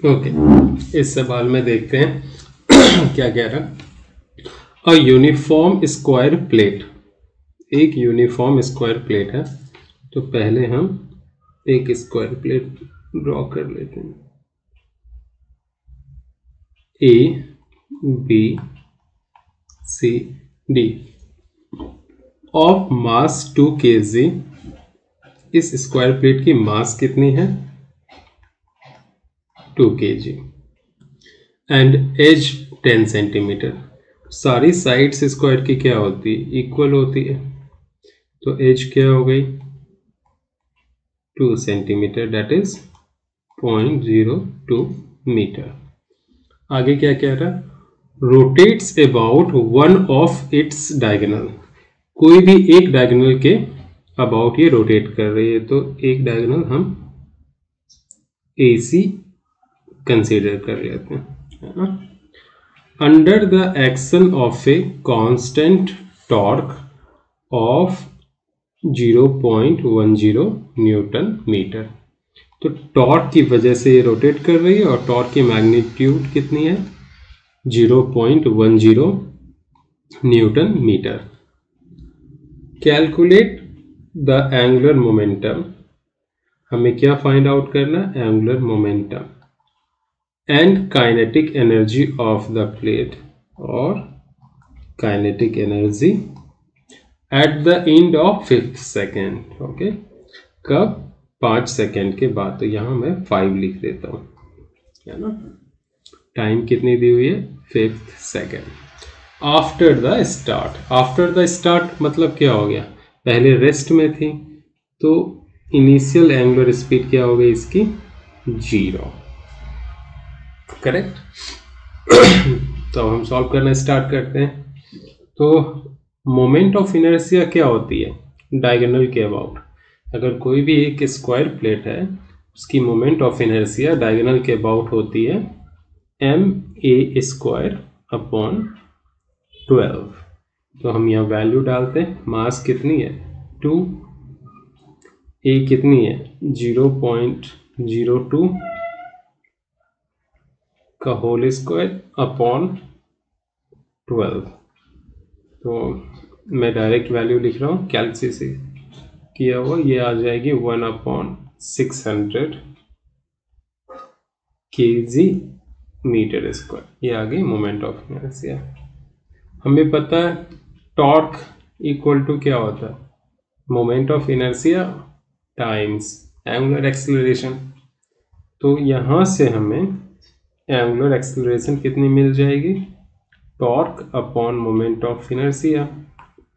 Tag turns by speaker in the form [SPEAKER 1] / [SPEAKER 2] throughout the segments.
[SPEAKER 1] Okay, इस सवाल में देखते हैं क्या कह रहा। अ यूनिफॉर्म स्क्वायर प्लेट, एक यूनिफॉर्म स्क्वायर प्लेट है। तो पहले हम एक स्क्वायर प्लेट ड्रॉ कर लेते हैं। A B C D of mass 2 kg। इस स्क्वायर प्लेट की मास कितनी है? 2 kg एंड एज 10 सेंटीमीटर। सारी साइड्स स्क्वायर की क्या होती है? इक्वल होती है। तो एज क्या हो गई? 2 सेंटीमीटर, दैट इज 0.02 मीटर। आगे क्या कह रहा? Rotates about one of its diagonal. कोई भी एक डायगोनल के अबाउट ये रोटेट कर रही है, तो एक डायगोनल हम AC कंसीडर कर लेते हैं। Under the action of a constant torque of 0.10 newton metre. तो टॉर्क की वजह से ये रोटेट कर रही है और टॉर्क की मैग्नीट्यूड कितनी है? 0.10 newton metre. Calculate the angular momentum. हमें क्या फाइंड आउट करना? Angular momentum and kinetic energy of the plate, और kinetic energy at the end of 5th second. Okay, कब? 5 सेकेंड के बाद। तो यहां मैं 5 लिख देता हूं, है ना। टाइम कितनी दी हुई है? 5th second after the start. After the start मतलब क्या हो गया? पहले रेस्ट में थी, तो इनिशियल एंगुलर स्पीड क्या हो गई इसकी? 0। करेक्ट। तो हम सॉल्व करना स्टार्ट करते हैं। तो मोमेंट ऑफ इनर्शिया क्या होती है? डायगोनल के अबाउट। अगर कोई भी एक स्क्वायर प्लेट है, उसकी मोमेंट ऑफ इनर्शिया डायगोनल के अबाउट होती है ma² अपॉन 12। तो हम यहाँ वैल्यू डालते हैं। मास कितनी है? 2। ए कितनी है? 0.02 का होल स्क्वायर अपॉन 12। तो मैं डायरेक्ट वैल्यू लिख रहा हूँ, कैलकुलेट से किया हुआ। ये आ जाएगी 1/600 kg मीटर स्क्वायर। ये आ गई मोमेंट ऑफ इनर्शिया। हमें पता है टॉर्क इक्वल टू क्या होता है? Moment of inertia times angular acceleration. तो यहां से हमें एंगुलर एक्सीलरेशन कितनी मिल जाएगी? Torque upon moment of inertia.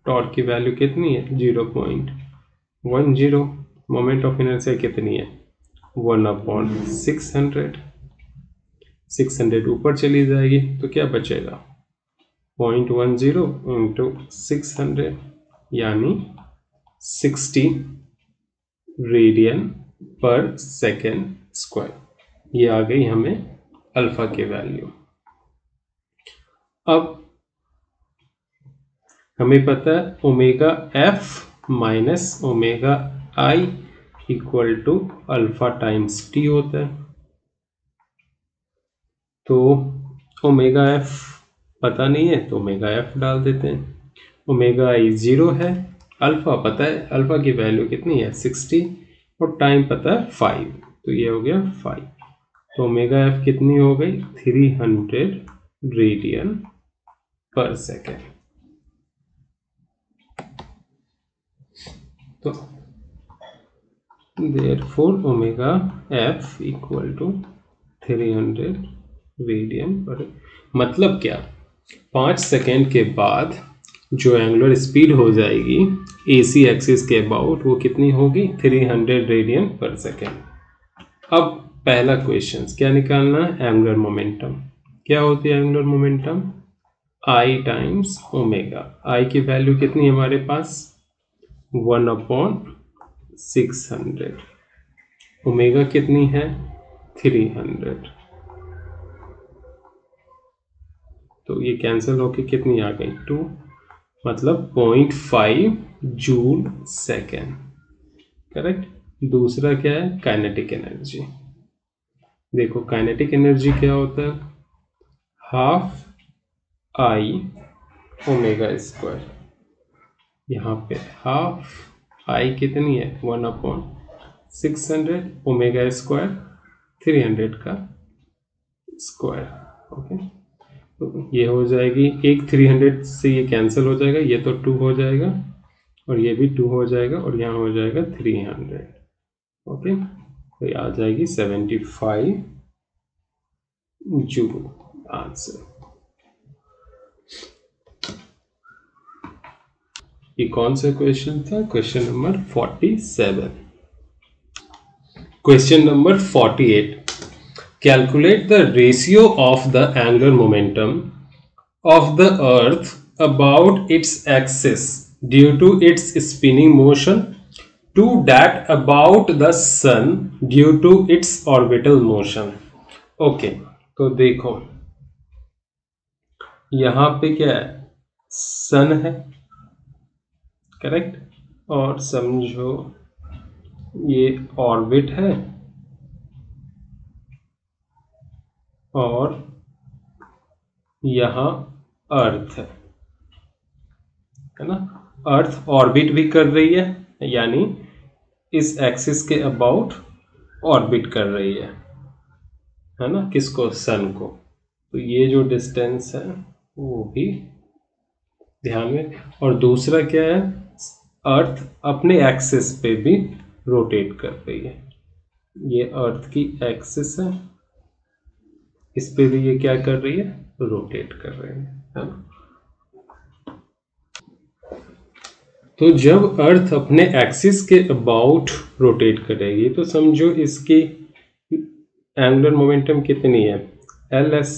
[SPEAKER 1] Torque की वैल्यू कितनी है? 0.10। मोमेंट ऑफ इनर्शिया कितनी है? 1/600। 600 ऊपर चली जाएगी, तो क्या बचेगा? 0.10 इंटू 600, यानी 60 रेडियन पर सेकेंड स्क्वायर। ये आ गई हमें अल्फा की वैल्यू। अब हमें पता है omega F minus omega I equal to alpha times T होता है। तो ओमेगा एफ पता नहीं है, तो ओमेगा एफ डाल देते हैं। ओमेगा आई 0 है। अल्फा पता है, अल्फा की वैल्यू कितनी है? 60, और टाइम पता है 5, तो ये हो गया 5। तो ओमेगा एफ कितनी हो गई? 300 रेडियन पर सेकेंड। तो therefore omega F equal to 300 radian per. मतलब क्या? 5 सेकेंड के बाद जो एंगुलर स्पीड हो जाएगी AC एक्सिस के अबाउट, वो कितनी होगी? 300 रेडियन पर सेकेंड। अब पहला क्वेश्चन क्या निकालना है? Angular momentum. क्या होती है angular momentum? I times omega. I की वैल्यू कितनी है हमारे पास? 1/600। ओमेगा कितनी है? 300। तो ये कैंसिल होके कितनी आ गई? 2, मतलब 0.5 जूल सेकेंड। करेक्ट। दूसरा क्या है? Kinetic energy. देखो काइनेटिक एनर्जी क्या होता है, हाफ आई ओमेगा स्क्वायर। यहाँ पे हाफ आई कितनी है, 1/600, ओमेगा स्क्वायर 300 का स्क्वायर। ओके, तो ये हो जाएगी, एक 300 से ये कैंसिल हो जाएगा, ये तो 2 हो जाएगा और ये भी 2 हो जाएगा और यहाँ हो जाएगा 300। ओके, तो ये आ जाएगी 75 जूल आंसर। ये कौन सा क्वेश्चन था, question number 47। Question number 48, calculate the ratio of the angular momentum of the earth about its axis due to its spinning motion to that about the sun due to its orbital motion। Okay, तो देखो यहाँ पे क्या है, सन है, correct, और समझो ये ऑर्बिट है और यहाँ अर्थ है ना। अर्थ ऑर्बिट भी कर रही है, यानी इस एक्सिस के अबाउट ऑर्बिट कर रही है ना, किसको, सन को। तो ये जो डिस्टेंस है वो भी ध्यान में। और दूसरा क्या है, अर्थ अपने एक्सिस पे भी रोटेट कर रही है। ये अर्थ की एक्सिस है, इस पे भी ये क्या कर रही है, रोटेट कर रही है ना। तो जब अर्थ अपने एक्सिस के अबाउट रोटेट करेगी तो समझो इसकी एंगुलर मोमेंटम कितनी है, ls।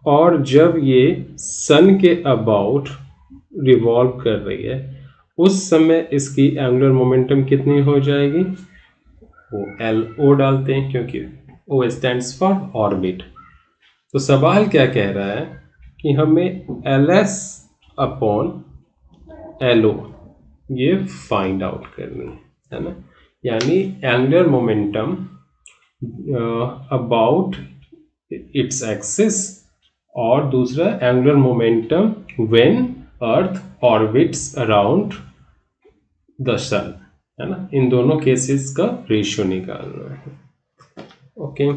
[SPEAKER 1] और जब ये सन के अबाउट रिवॉल्व कर रही है उस समय इसकी एंगुलर मोमेंटम कितनी हो जाएगी, वो LO डालते हैं क्योंकि O स्टैंड्स फॉर ऑर्बिट। तो सवाल क्या कह रहा है कि हमें LS अपॉन LO ये फाइंड आउट करनी है ना, यानी angular momentum about its axis और दूसरा angular momentum when earth orbits around the sun, है ना। इन दोनों केसेस का रेशियो निकालना है। ओके,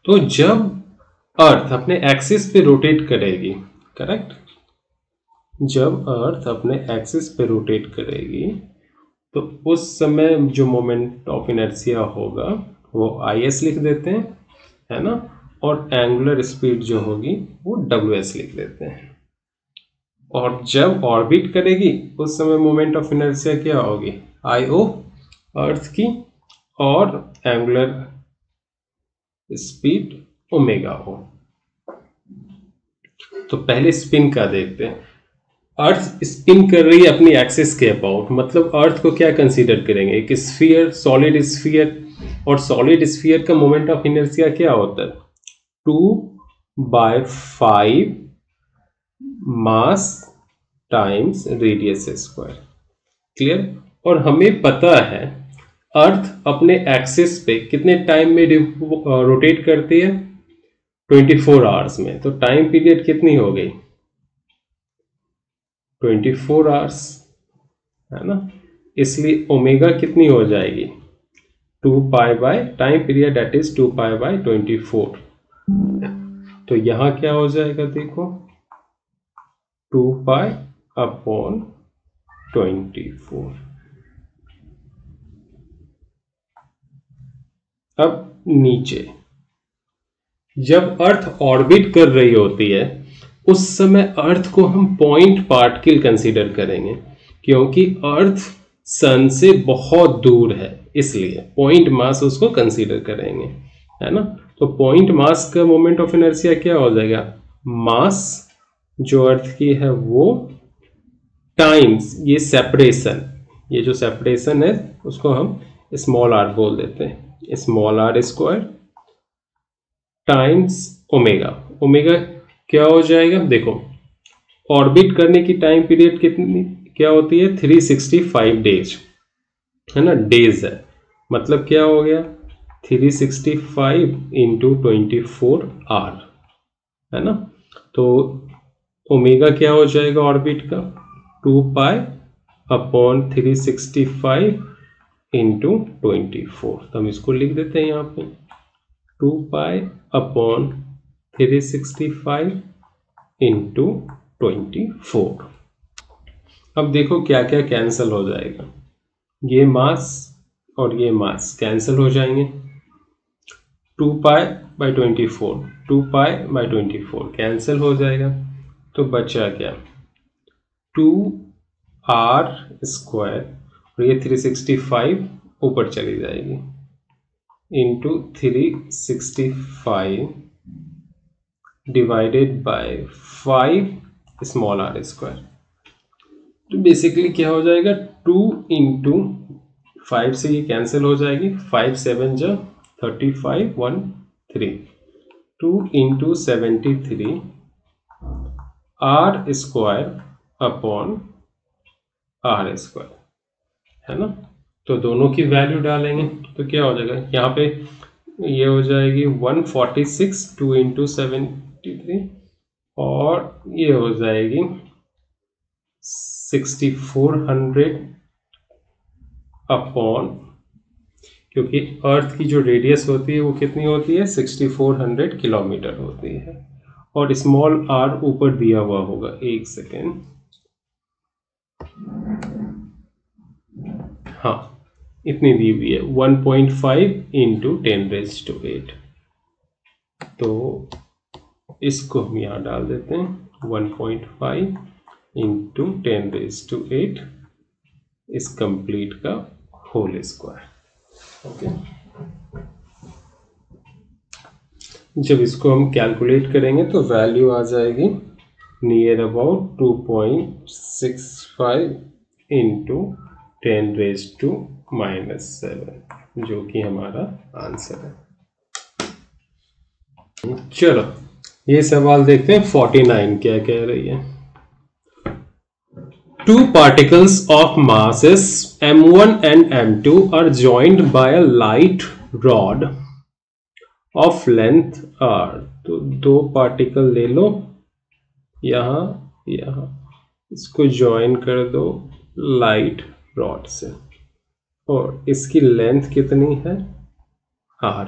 [SPEAKER 1] तो जब अर्थ अपने एक्सिस पे रोटेट करेगी, करेक्ट, जब अर्थ अपने एक्सिस पे रोटेट करेगी तो उस समय जो मोमेंट ऑफ इनर्शिया होगा वो IS लिख देते हैं, है ना, और एंगुलर स्पीड जो होगी वो WS लिख देते हैं। और जब ऑर्बिट करेगी उस समय मोमेंट ऑफ इनर्शिया क्या होगी, IO अर्थ की, और एंगुलर स्पीड ओमेगा हो। तो पहले स्पिन का देखते हैं। अर्थ स्पिन कर रही है अपनी एक्सिस के अबाउट, मतलब अर्थ को क्या कंसीडर करेंगे, एक स्फीयर, सॉलिड स्फीयर, और सॉलिड स्फीयर का मोमेंट ऑफ इनर्शिया क्या होता है, 2/5 मास टाइम्स रेडियस स्क्वायर। क्लियर। और हमें पता है अर्थ अपने एक्सिस पे कितने टाइम में रोटेट करती है, 24 आवर्स में। तो टाइम पीरियड कितनी हो गई, 24 आवर्स, है ना। इसलिए ओमेगा कितनी हो जाएगी, 2π by time period, that is 2π by 24। तो यहां क्या हो जाएगा, देखो 2π अपॉन 24। अब नीचे जब अर्थ ऑर्बिट कर रही होती है उस समय अर्थ को हम पॉइंट पार्टिकल कंसीडर करेंगे, क्योंकि अर्थ सन से बहुत दूर है, इसलिए पॉइंट मास उसको कंसीडर करेंगे, है ना। तो पॉइंट मास का मोमेंट ऑफ इनर्शिया क्या हो जाएगा, मास जो अर्थ की है वो टाइम्स ये सेपरेशन, ये जो सेपरेशन है उसको हम स्मॉल r बोल देते हैं, small r square times omega. Omega क्या हो जाएगा, देखो ऑर्बिट करने की टाइम पीरियड कितनी क्या होती है, 365 डेज, है ना, डेज है, मतलब क्या हो गया 365 इंटू 24 आर, है ना। तो ओमेगा क्या हो जाएगा ऑर्बिट का, 2 पाई अपॉन 365 इंटू 24। तो हम इसको लिख देते हैं यहाँ पे 2 पाई अपॉन 365 इंटू 24। अब देखो क्या क्या कैंसिल हो जाएगा, ये मास और ये मास कैंसिल हो जाएंगे। 2 pi by 24, 2 pi by 24 cancel हो जाएगा, तो बचा क्या 2r स्क्वायर, और ये 365 ऊपर चली जाएगी into 365 divided by 5 small r square. तो बेसिकली क्या हो जाएगा 2 इंटू 5 से ये कैंसिल हो जाएगी, 5 7 जा 35 1 3, 2 into 73 r square upon r square, है ना। तो दोनों की वैल्यू डालेंगे तो क्या हो जाएगा, यहाँ पे ये हो जाएगी 146 2 इंटू 73, और ये हो जाएगी 6400 अपॉन, क्योंकि अर्थ की जो रेडियस होती है वो कितनी होती है 6400 किलोमीटर होती है, और स्मॉल r ऊपर दिया हुआ होगा, एक सेकेंड, हाँ इतनी दी हुई है 1.5 इंटू 10⁻⁸। तो इसको हम यहाँ डाल देते हैं 1.5 इंटू 10⁸ इस कंप्लीट का होल स्क्वायर। ओके, जब इसको हम कैलकुलेट करेंगे तो वैल्यू आ जाएगी नियर अबाउट 2.65 इंटू 10⁻⁻⁷, जो कि हमारा आंसर है। चलो ये सवाल देखते हैं 49 क्या कह रही है। Two particles of masses m1 and m2 are joined by a light rod of length r। तो दो पार्टिकल ले लो, यहाँ यहाँ इसको ज्वाइन कर दो लाइट रॉड से, और इसकी लेंथ कितनी है r।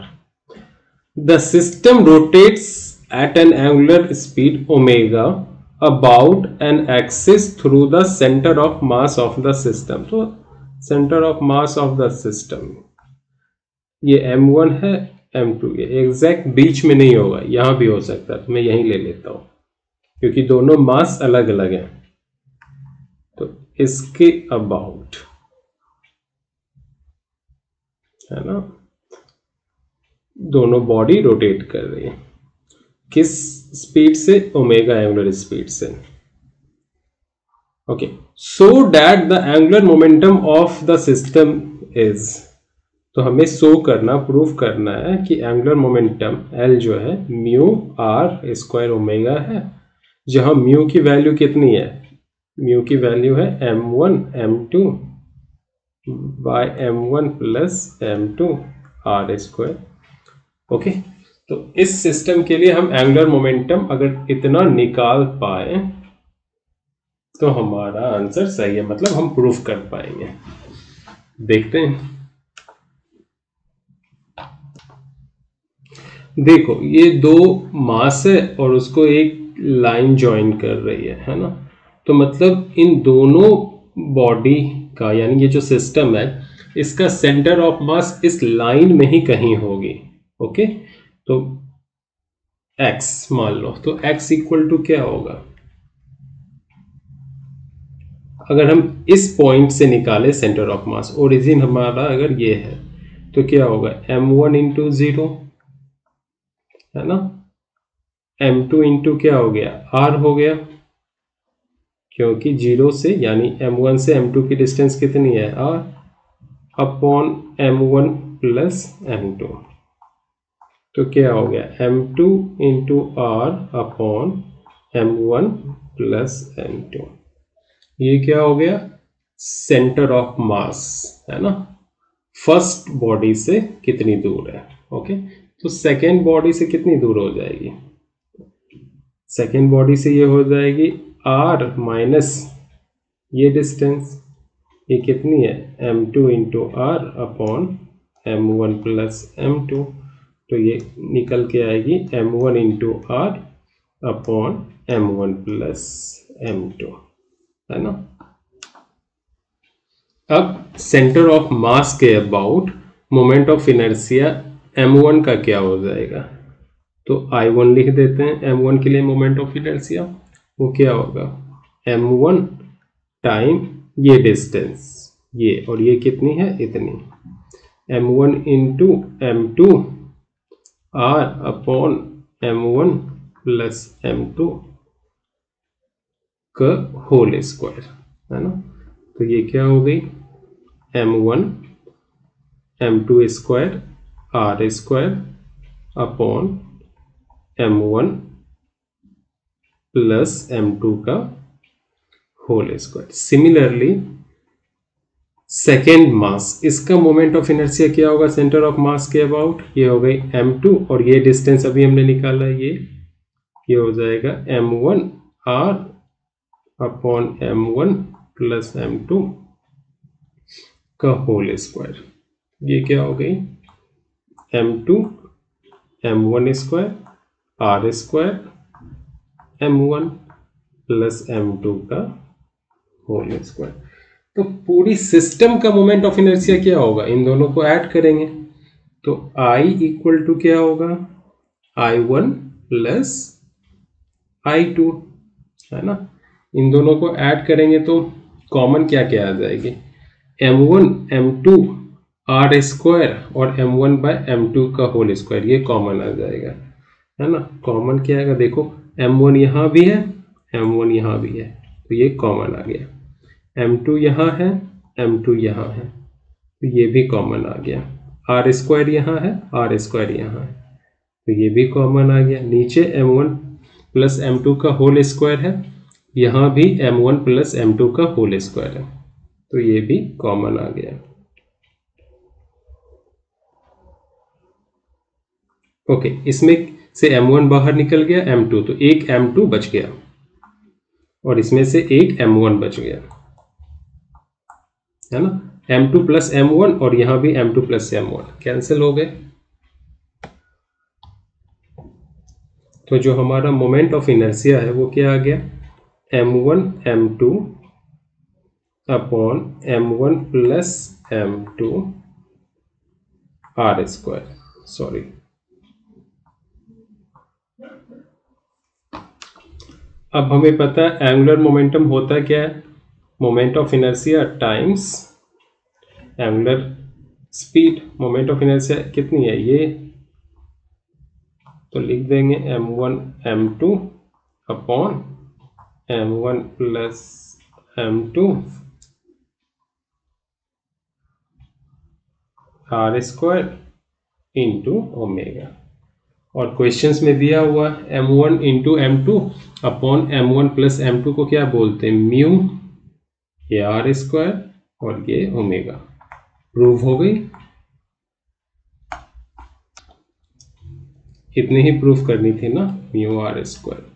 [SPEAKER 1] The system rotates at an angular speed omega about an axis through the center of mass of the system। तो center of mass of the system ये m1 है, m2 ये exact बीच में नहीं होगा, यहां भी हो सकता है, तो मैं यहीं ले लेता हूं क्योंकि दोनों मास अलग अलग हैं। तो इसके अबाउट, है ना, दोनों बॉडी रोटेट कर रही है, किस स्पीड से, ओमेगा एंगुलर स्पीड से। Okay, so that the angular momentum of the system is, तो हमें शो करना, प्रूफ करना है कि एंगुलर मोमेंटम L जो है म्यू r स्क्वायर ओमेगा है, जहां म्यू की वैल्यू कितनी है, म्यू की वैल्यू है m1 m2 by m1 plus m2 r square. Okay, तो इस सिस्टम के लिए हम एंगुलर मोमेंटम अगर इतना निकाल पाए तो हमारा आंसर सही है, मतलब हम प्रूफ कर पाएंगे। देखते हैं, देखो ये दो मास है और उसको एक लाइन ज्वाइन कर रही है ना, तो मतलब इन दोनों बॉडी का, यानी ये जो सिस्टम है इसका सेंटर ऑफ मास इस लाइन में ही कहीं होगी। ओके, तो x मान लो, तो x इक्वल टू क्या होगा, अगर हम इस पॉइंट से निकाले सेंटर ऑफ मास, ओरिजिन हमारा अगर ये है, तो क्या होगा m1 इंटू 0, है ना, m2 इंटू क्या हो गया r हो गया, क्योंकि 0 से यानी m1 से m2 की डिस्टेंस कितनी है r, upon m1 plus m2, तो क्या हो गया m2 into r upon m1 plus m2, ये क्या हो गया सेंटर ऑफ मास, है ना। फर्स्ट बॉडी से कितनी दूर है। ओके, तो सेकेंड बॉडी से कितनी दूर हो जाएगी, सेकेंड बॉडी से ये हो जाएगी r माइनस ये डिस्टेंस, ये कितनी है m2 into are upon m1 plus m2, तो ये निकल के आएगी m1 into are upon m1 plus m2, है ना। अब सेंटर ऑफ मास के about moment of inertia m1 का क्या हो जाएगा, तो I1 लिख देते हैं m1 के लिए मोमेंट ऑफ इनर्शिया, वो क्या होगा m1 टाइम ये डिस्टेंस ये, और ये कितनी है इतनी, m1 into m2 r upon m1 plus m2 का होल स्क्वायर, है ना। तो ये क्या हो गई m1 m2 square r square upon m1 plus m2 का whole square. Similarly second mass, इसका मोमेंट ऑफ इनर्शिया क्या होगा सेंटर ऑफ मास के अबाउट, ये हो गई m2 और ये डिस्टेंस अभी हमने निकाला ये हो जाएगा m1 r upon m1 plus m2 का होल स्क्वायर। ये क्या हो गई m2 m1 square r square m1 plus m2 का होल स्क्वायर। तो पूरी सिस्टम का मोमेंट ऑफ इनर्शिया क्या होगा, इन दोनों को ऐड करेंगे तो I इक्वल टू क्या होगा I1 प्लस I2, है ना। इन दोनों को ऐड करेंगे तो कॉमन क्या क्या आ जाएगी m1 m2 r स्क्वायर और m1 बाय m2 का होल स्क्वायर, ये कॉमन आ जाएगा, है ना। कॉमन क्या आएगा देखो m1 यहाँ भी है m1 यहाँ भी है, तो ये कॉमन आ गया, m2 यहाँ है m2 यहाँ है, तो ये भी कॉमन आ गया, r स्क्वायर यहाँ है r स्क्वायर यहाँ है, तो ये भी कॉमन आ गया। नीचे m1 प्लस m2 का होल स्क्वायर है, यहाँ भी m1 प्लस m2 का होल स्क्वायर है, तो ये भी कॉमन आ गया। ओके, इसमें से m1 बाहर निकल गया m2, तो एक m2 बच गया और इसमें से एक m1 बच गया, है ना। m2 प्लस m1 और यहाँ भी m2 प्लस m1 कैंसिल हो गए, तो जो हमारा मोमेंट ऑफ इनर्शिया है वो क्या आ गया m1 m2 upon m1 plus m2 r square, sorry. अब हमें पता है एंगुलर मोमेंटम होता क्या है, moment of inertia times angular speed. Moment of inertia कितनी है ये, तो लिख देंगे m1 m2 upon m1 plus m2 r square into omega, और क्वेश्चंस में दिया हुआ m1 into m2 upon m1 plus m2 को क्या बोलते हैं म्यू, ये r स्क्वायर और ये ओमेगा। प्रूव हो गई, इतनी ही प्रूफ करनी थी ना म्यू r स्क्वायर।